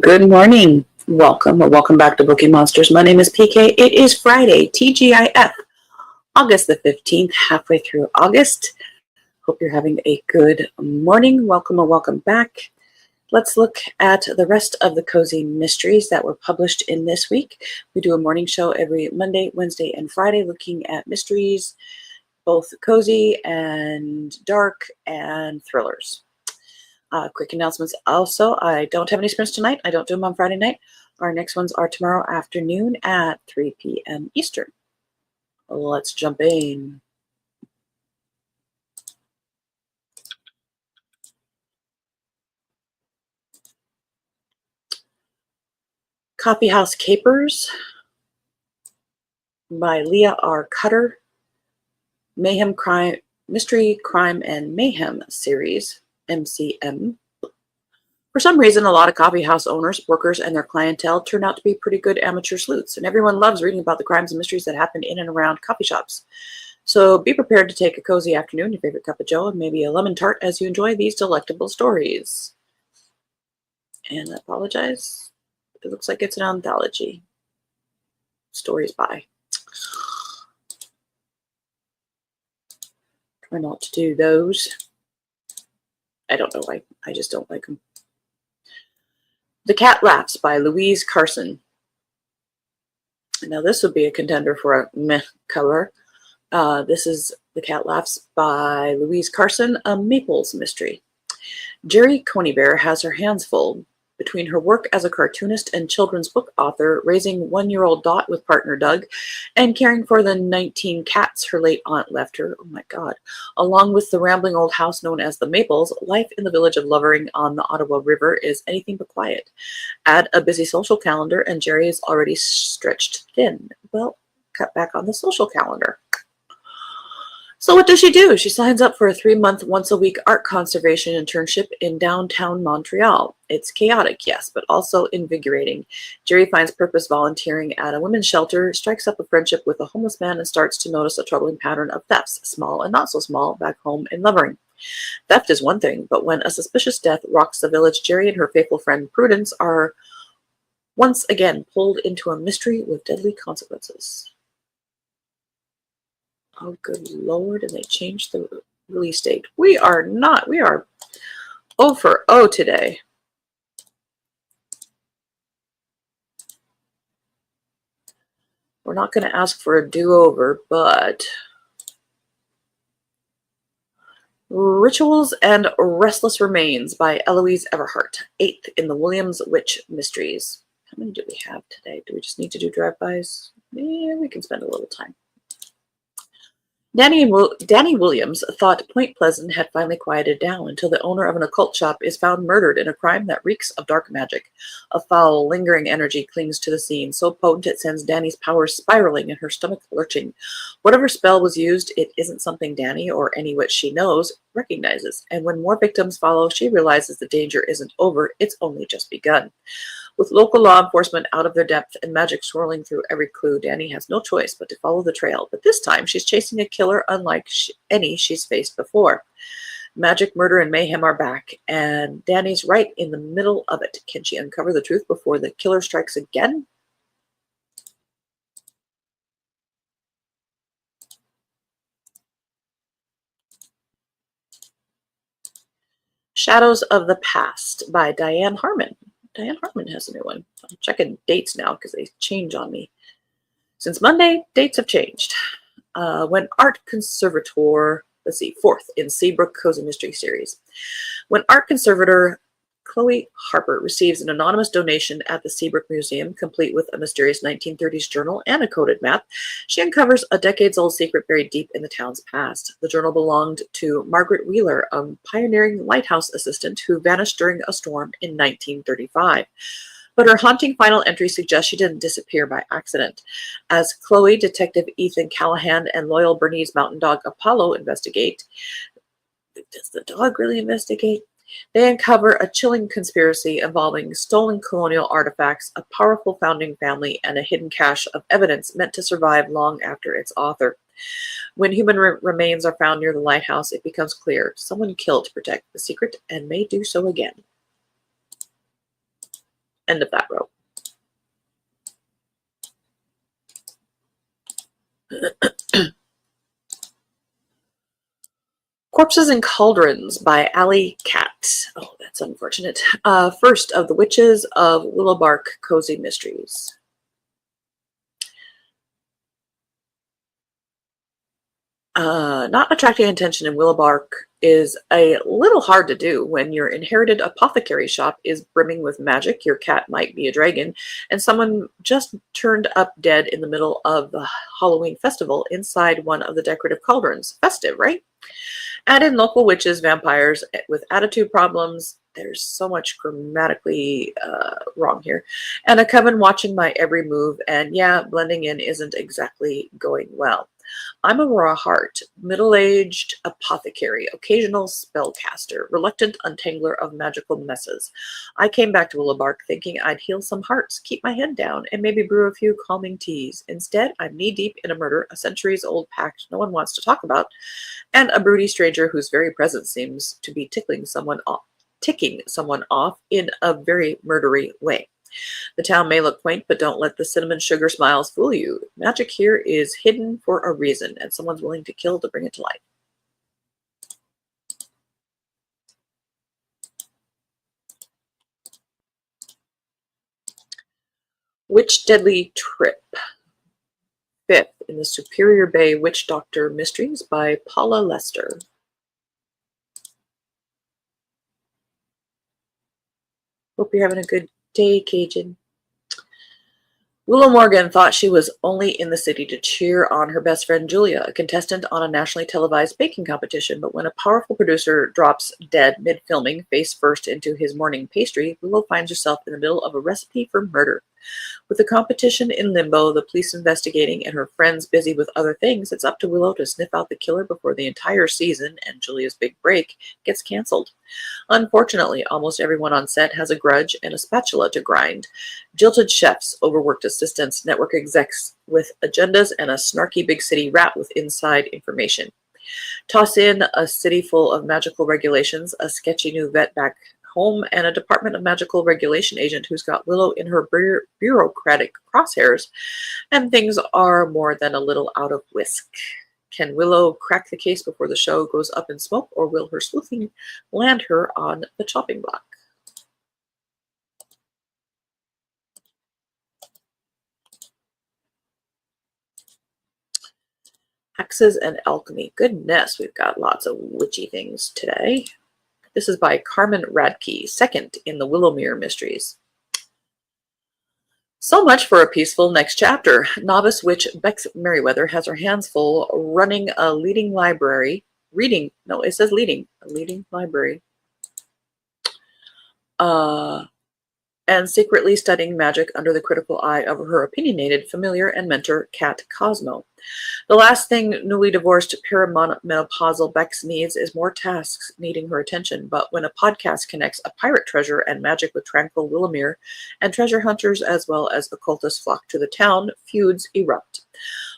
Good morning. Welcome or welcome back to Bookeemonsters. My name is PK. It is Friday, TGIF, August the 15th, halfway through August. Hope you're having a good morning. Welcome or welcome back. Let's look at the rest of the cozy mysteries that were published in this week. We do a morning show every Monday, Wednesday, and Friday looking at mysteries, both cozy and dark and thrillers. Quick announcements also, I don't have any sprints tonight. I don't do them on Friday night. Our next ones are tomorrow afternoon at 3 p.m. Eastern. Let's jump in. Coffeehouse Capers by Leah R. Cutter. Mayhem Crime, Mystery, Crime, and Mayhem series, MCM. For some reason, a lot of coffee house owners, workers, and their clientele turn out to be pretty good amateur sleuths, and everyone loves reading about the crimes and mysteries that happen in and around coffee shops. So be prepared to take a cozy afternoon, your favorite cup of joe, and maybe a lemon tart as you enjoy these delectable stories. And I apologize, it looks like it's an anthology. Stories by. Try not to do those. I don't know why, I just don't like them. The Cat Laughs by Louise Carson. Now this would be a contender for a meh color. This is The Cat Laughs by Louise Carson, a Maples mystery. Jerry Conybeare has her hands full between her work as a cartoonist and children's book author, raising one-year-old Dot with partner Doug, and caring for the 19 cats her late aunt left her. Oh my God. Along with the rambling old house known as the Maples, life in the village of Lovering on the Ottawa River is anything but quiet. Add a busy social calendar and Jerry is already stretched thin. Well, cut back on the social calendar. So what does she do? She signs up for a 3-month, once-a-week art conservation internship in downtown Montreal. It's chaotic, yes, but also invigorating. Jerry finds purpose volunteering at a women's shelter, strikes up a friendship with a homeless man, and starts to notice a troubling pattern of thefts, small and not so small, back home in Lovering. Theft is one thing, but when a suspicious death rocks the village, Jerry and her faithful friend Prudence are once again pulled into a mystery with deadly consequences. Oh, good Lord, and they changed the release date. We are 0 for 0 today. We're not going to ask for a do-over, but Rituals and Restless Remains by Eloise Everhart, 8th in the Williams Witch Mysteries. How many do we have today? Do we just need to do drive-bys? Yeah, we can spend a little time. Danny Williams thought Point Pleasant had finally quieted down until the owner of an occult shop is found murdered in a crime that reeks of dark magic. A foul, lingering energy clings to the scene, so potent it sends Danny's powers spiraling and her stomach lurching. Whatever spell was used, it isn't something Danny, or any witch she knows, recognizes, and when more victims follow, she realizes the danger isn't over, it's only just begun. With local law enforcement out of their depth and magic swirling through every clue, Danny has no choice but to follow the trail. But this time, she's chasing a killer unlike any she's faced before. Magic, murder, and mayhem are back, and Danny's right in the middle of it. Can she uncover the truth before the killer strikes again? Shadows of the Past by Diane Harmon. Diane Harmon has a new one. I'm checking dates now because they change on me. Since Monday, dates have changed. When Art Conservator, 4th in Seabrook Cozy Mystery Series. When Art Conservator Chloe Harper receives an anonymous donation at the Seabrook Museum, complete with a mysterious 1930s journal and a coded map, she uncovers a decades-old secret buried deep in the town's past. The journal belonged to Margaret Wheeler, a pioneering lighthouse assistant who vanished during a storm in 1935. But her haunting final entry suggests she didn't disappear by accident. As Chloe, Detective Ethan Callahan, and loyal Bernese mountain dog Apollo investigate, does the dog really investigate? They uncover a chilling conspiracy involving stolen colonial artifacts, a powerful founding family, and a hidden cache of evidence meant to survive long after its author. When human remains are found near the lighthouse, it becomes clear someone killed to protect the secret and may do so again. End of that row. Corpses and Cauldrons by Alley Cat. Oh, that's unfortunate. First of the Witches of Willowbark Cozy Mysteries. Not attracting attention in Willowbark is a little hard to do when your inherited apothecary shop is brimming with magic, your cat might be a dragon, and someone just turned up dead in the middle of the Halloween festival inside one of the decorative cauldrons. Festive, right? Add in local witches, vampires with attitude problems. There's so much grammatically wrong here. And a coven watching my every move. And yeah, blending in isn't exactly going well. I'm a raw heart, middle-aged apothecary, occasional spellcaster, reluctant untangler of magical messes. I came back to Willowbark thinking I'd heal some hearts, keep my head down, and maybe brew a few calming teas. Instead, I'm knee-deep in a murder, a centuries-old pact no one wants to talk about, and a broody stranger whose very presence seems to be ticking someone off in a very murdery way. The town may look quaint, but don't let the cinnamon sugar smiles fool you. Magic here is hidden for a reason, and someone's willing to kill to bring it to light. Witch Deadly Trip. Fifth in the Superior Bay Witch Doctor Mysteries by Paula Lester. Hope you're having a good day, Cajun. Willow Morgan thought she was only in the city to cheer on her best friend Julia, a contestant on a nationally televised baking competition, but when a powerful producer drops dead mid-filming face first into his morning pastry, Willow finds herself in the middle of a recipe for murder. With the competition in limbo, the police investigating, and her friends busy with other things, it's up to Willow to sniff out the killer before the entire season and Julia's big break gets canceled. Unfortunately, almost everyone on set has a grudge and a spatula to grind. Jilted chefs, overworked assistants, network execs with agendas, and a snarky big city rat with inside information. Toss in a city full of magical regulations, a sketchy new vet back home, and a Department of Magical Regulation agent who's got Willow in her bureaucratic crosshairs, and things are more than a little out of whisk. Can Willow crack the case before the show goes up in smoke, or will her sleuthing land her on the chopping block? Axes and Alchemy. Goodness, we've got lots of witchy things today. This is by Carmen Radke, second in the Willowmere Mysteries. So much for a peaceful next chapter. Novice witch Bex Merriweather has her hands full running a leading library. A leading library. And secretly studying magic under the critical eye of her opinionated familiar and mentor, Cat Cosmo. The last thing newly divorced perimenopausal Bex needs is more tasks needing her attention, but when a podcast connects a pirate treasure and magic with tranquil Willowmere, and treasure hunters as well as occultists flock to the town, feuds erupt.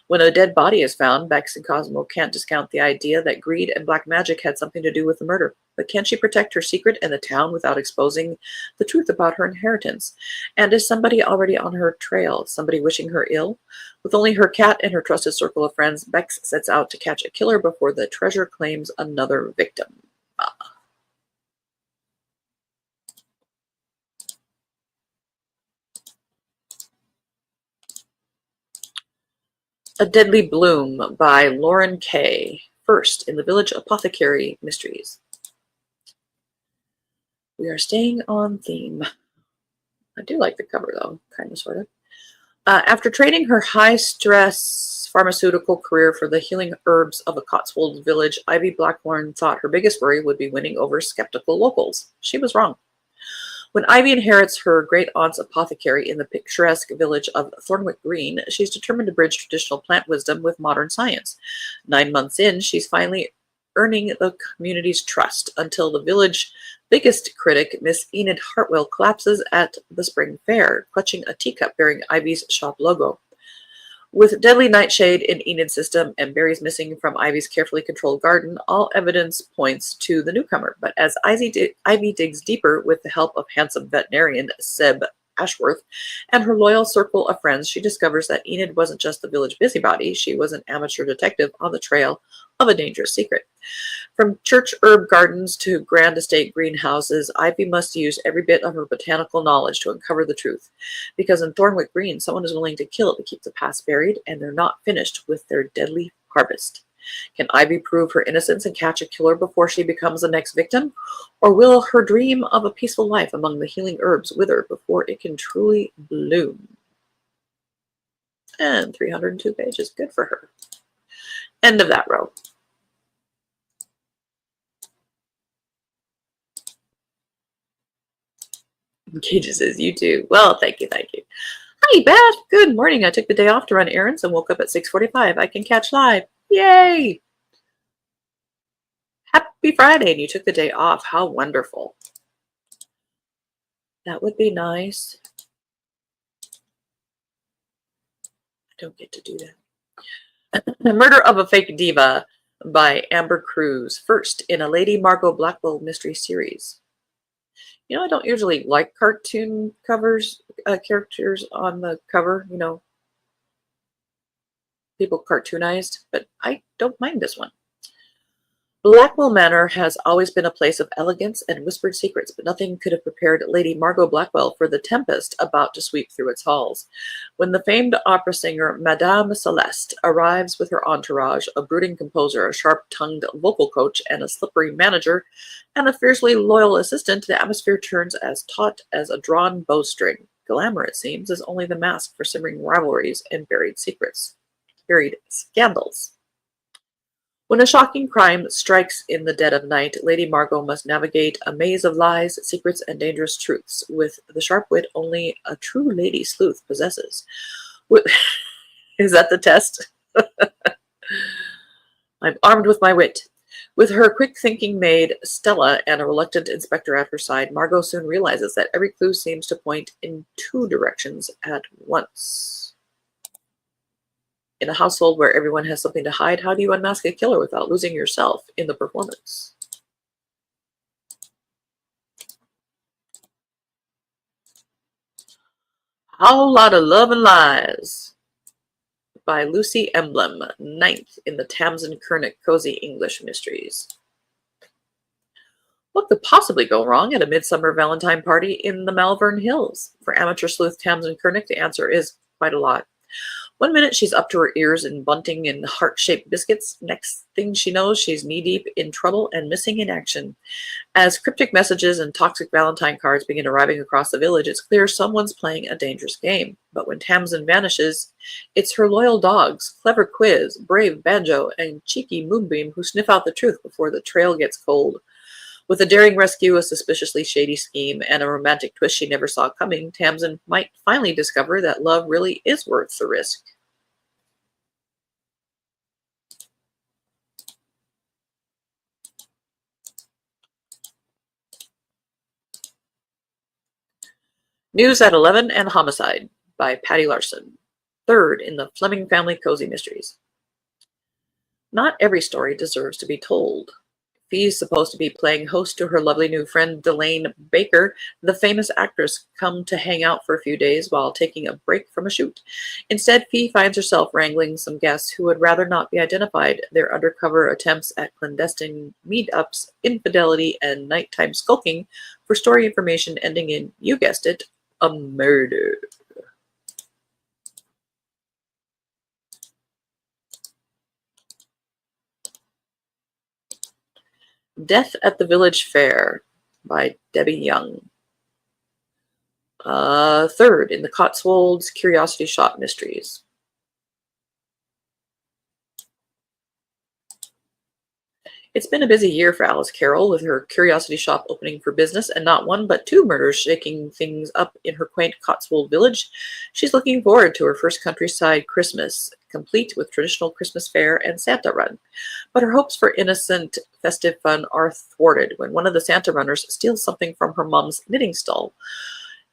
When a dead body is found, Bex and Cosmo can't discount the idea that greed and black magic had something to do with the murder. But can she protect her secret and the town without exposing the truth about her inheritance? And is somebody already on her trail? Somebody wishing her ill? With only her cat and her trusted circle of friends, Bex sets out to catch a killer before the treasure claims another victim. A Deadly Bloom by Lauren Kay, first in the Village Apothecary Mysteries. We are staying on theme. I do like the cover, though, kind of, sort of. After trading her high-stress pharmaceutical career for the healing herbs of a Cotswold village, Ivy Blackhorn thought her biggest worry would be winning over skeptical locals. She was wrong. When Ivy inherits her great-aunt's apothecary in the picturesque village of Thornwick Green, she's determined to bridge traditional plant wisdom with modern science. 9 months in, she's finally earning the community's trust until the village biggest critic, Miss Enid Hartwell, collapses at the spring fair, clutching a teacup bearing Ivy's shop logo. With deadly nightshade in Enid's system and berries missing from Ivy's carefully controlled garden, all evidence points to the newcomer. But as Ivy digs deeper with the help of handsome veterinarian Seb Ashworth and her loyal circle of friends, she discovers that Enid wasn't just the village busybody, she was an amateur detective on the trail of a dangerous secret. From church herb gardens to grand estate greenhouses, Ivy must use every bit of her botanical knowledge to uncover the truth. Because in Thornwick Green, someone is willing to kill to keep the past buried, and they're not finished with their deadly harvest. Can Ivy prove her innocence and catch a killer before she becomes the next victim? Or will her dream of a peaceful life among the healing herbs wither before it can truly bloom? And 302 pages. Good for her. End of that row. Cages says, you too. Well, thank you, thank you. Hi, Beth. Good morning. I took the day off to run errands and woke up at 6:45. I can catch live. Yay! Happy Friday, and you took the day off. How wonderful. That would be nice. I don't get to do that. The Murder of a Fake Diva by Amber Cruz. First in a Lady Margot Blackwell mystery series. You know, I don't usually like cartoon covers, characters on the cover, you know, people cartoonized, but I don't mind this one. Blackwell Manor has always been a place of elegance and whispered secrets, but nothing could have prepared Lady Margot Blackwell for the tempest about to sweep through its halls. When the famed opera singer Madame Celeste arrives with her entourage, a brooding composer, a sharp-tongued vocal coach, and a slippery manager, and a fiercely loyal assistant, the atmosphere turns as taut as a drawn bowstring. Glamour, it seems, is only the mask for simmering rivalries and buried secrets. Buried scandals. When a shocking crime strikes in the dead of night, Lady Margot must navigate a maze of lies, secrets, and dangerous truths with the sharp wit only a true lady sleuth possesses. Is that the test? I'm armed with my wit. With her quick-thinking maid, Stella, and a reluctant inspector at her side, Margot soon realizes that every clue seems to point in two directions at once. In a household where everyone has something to hide, how do you unmask a killer without losing yourself in the performance? Whole Lot of Love and Lies by Lucy Emblem, 9th in the Tamsin Kernick Cozy English Mysteries. What could possibly go wrong at a midsummer Valentine party in the Malvern Hills? For amateur sleuth Tamsin Kernick, the answer is quite a lot. One minute she's up to her ears in bunting and heart-shaped biscuits. Next thing she knows, she's knee-deep in trouble and missing in action. As cryptic messages and toxic Valentine cards begin arriving across the village, it's clear someone's playing a dangerous game. But when Tamsin vanishes, it's her loyal dogs, clever Quiz, brave Banjo, and cheeky Moonbeam who sniff out the truth before the trail gets cold. With a daring rescue, a suspiciously shady scheme, and a romantic twist she never saw coming, Tamsin might finally discover that love really is worth the risk. News at 11 and Homicide by Patty Larson. 3rd in the Fleming Family Cozy Mysteries. Not every story deserves to be told. Fee's supposed to be playing host to her lovely new friend Delane Baker, the famous actress, come to hang out for a few days while taking a break from a shoot. Instead, Fee finds herself wrangling some guests who would rather not be identified, their undercover attempts at clandestine meetups, infidelity, and nighttime skulking for story information ending in, you guessed it, a murder. Death at the Village Fair by Debbie Young. 3rd in the Cotswolds Curiosity Shop Mysteries. It's been a busy year for Alice Carroll, with her curiosity shop opening for business and not one but 2 murders shaking things up in her quaint Cotswold village. She's looking forward to her first countryside Christmas, complete with traditional Christmas fair and Santa run. But her hopes for innocent, festive fun are thwarted when one of the Santa runners steals something from her mom's knitting stall.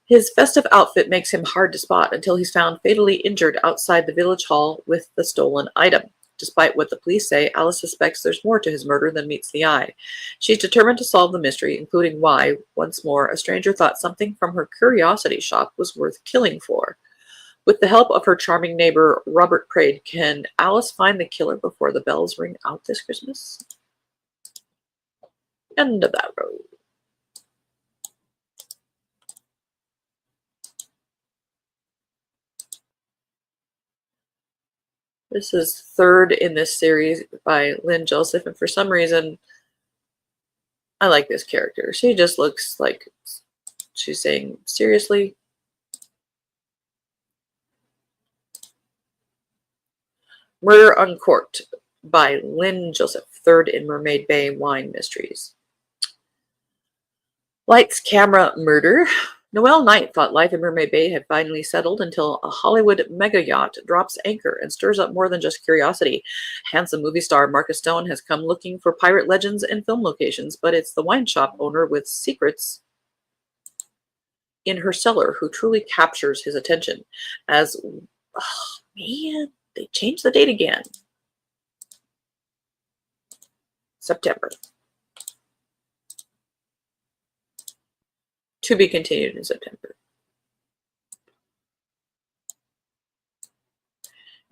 His festive outfit makes him hard to spot until he's found fatally injured outside the village hall with the stolen item. Despite what the police say, Alice suspects there's more to his murder than meets the eye. She's determined to solve the mystery, including why, once more, a stranger thought something from her curiosity shop was worth killing for. With the help of her charming neighbor, Robert Praed, can Alice find the killer before the bells ring out this Christmas? End of that road. This is third in this series by Lynn Joseph, and for some reason, I like this character. She just looks like she's saying, seriously? Murder Uncorked by Lynn Joseph, third in Mermaid Bay Wine Mysteries. Lights, Camera, Murder. Noelle Knight thought life in Mermaid Bay had finally settled until a Hollywood mega yacht drops anchor and stirs up more than just curiosity. Handsome movie star Marcus Stone has come looking for pirate legends and film locations, but it's the wine shop owner with secrets in her cellar who truly captures his attention. As, oh man, they changed the date again. September. To be continued in September.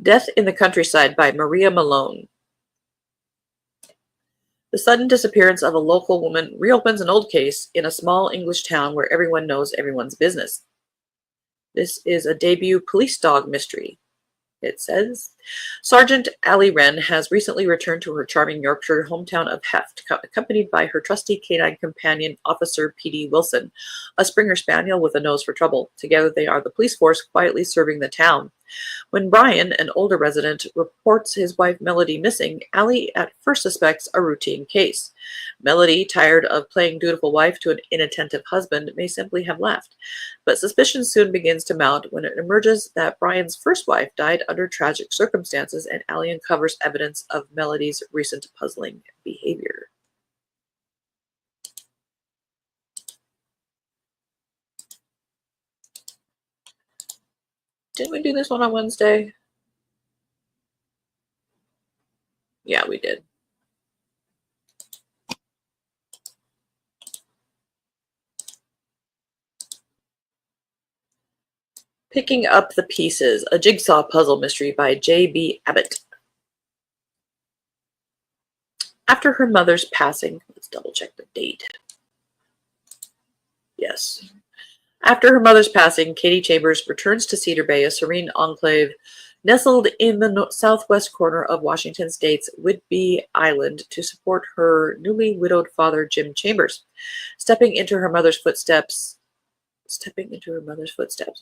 Death in the Countryside by Maria Malone. The sudden disappearance of a local woman reopens an old case in a small English town where everyone knows everyone's business. This is a debut police dog mystery. It says, Sergeant Allie Wren has recently returned to her charming Yorkshire hometown of Heft, accompanied by her trusty canine companion, Officer P.D. Wilson, a Springer Spaniel with a nose for trouble. Together they are the police force quietly serving the town. When Brian, an older resident, reports his wife Melody missing, Allie at first suspects a routine case. Melody, tired of playing dutiful wife to an inattentive husband, may simply have left. But suspicion soon begins to mount when it emerges that Brian's first wife died under tragic circumstances, and Allie uncovers evidence of Melody's recent puzzling behavior. Didn't we do this one on Wednesday? Yeah, we did. Picking Up the Pieces, a jigsaw puzzle mystery by J.B. Abbott. After her mother's passing, let's double check the date. Yes. After her mother's passing, Katie Chambers returns to Cedar Bay, a serene enclave nestled in the southwest corner of Washington State's Whidbey Island, to support her newly widowed father, Jim Chambers. Stepping into her mother's footsteps,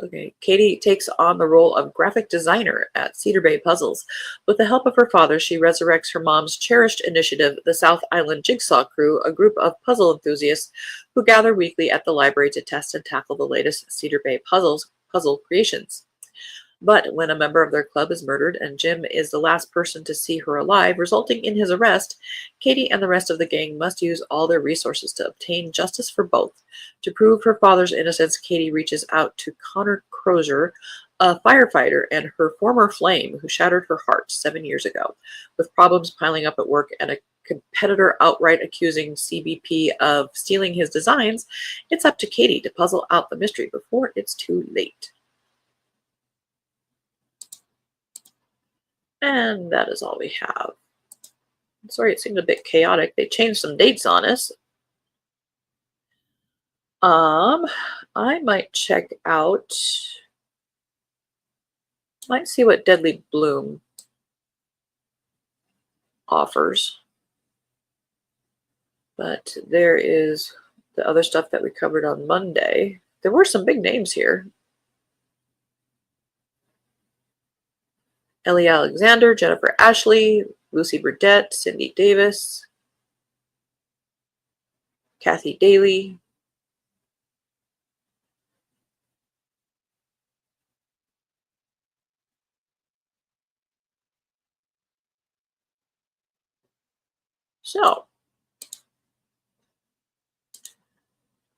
okay. Katie takes on the role of graphic designer at Cedar Bay Puzzles. With the help of her father, she resurrects her mom's cherished initiative, the South Island Jigsaw Crew, a group of puzzle enthusiasts who gather weekly at the library to test and tackle the latest Cedar Bay puzzle creations. But when a member of their club is murdered and Jim is the last person to see her alive, resulting in his arrest, Katie and the rest of the gang must use all their resources to obtain justice for both. To prove her father's innocence, Katie reaches out to Connor Crozier, a firefighter and her former flame who shattered her heart 7 years ago. With problems piling up at work and a competitor outright accusing CBP of stealing his designs, it's up to Katie to puzzle out the mystery before it's too late. And that is all we have. I'm sorry, it seemed a bit chaotic. They changed some dates on us. I might check out, might see what Deadly Bloom offers. But there is the other stuff that we covered on Monday. There were some big names here. Ellie Alexander, Jennifer Ashley, Lucy Burdett, Cindy Davis, Kathy Daly. So,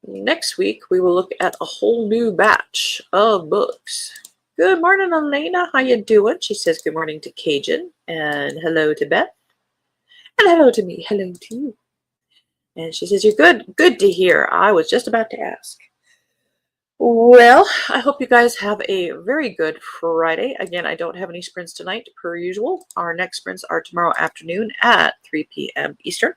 next week we will look at a whole new batch of books. Good morning, Elena. How you doing? She says good morning to Cajun and hello to Beth and hello to me. Hello to you. And she says you're good. Good to hear. I was just about to ask. Well, I hope you guys have a very good Friday. Again, I don't have any sprints tonight per usual. Our next sprints are tomorrow afternoon at 3 p.m. Eastern.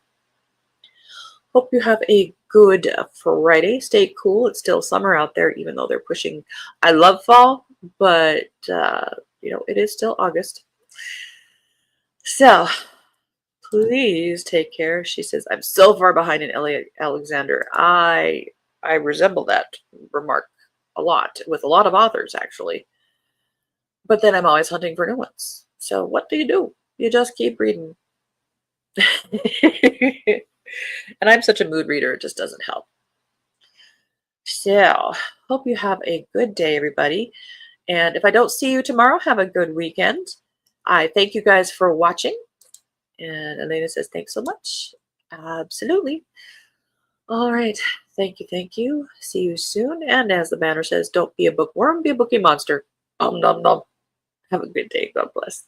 Hope you have a good Friday. Stay cool. It's still summer out there, even though they're pushing. I love fall, but it is still August. So please take care. She says, I'm so far behind in Alexander. I resemble that remark a lot with a lot of authors, actually. But then I'm always hunting for new ones. So what do? You just keep reading. And I'm such a mood reader, it just doesn't help. So, hope you have a good day, everybody. And if I don't see you tomorrow, have a good weekend. I thank you guys for watching. And Elena says, thanks so much. Absolutely. All right. Thank you. Thank you. See you soon. And as the banner says, don't be a bookworm, be a bookie monster. Nom nom nom. Have a good day. God bless.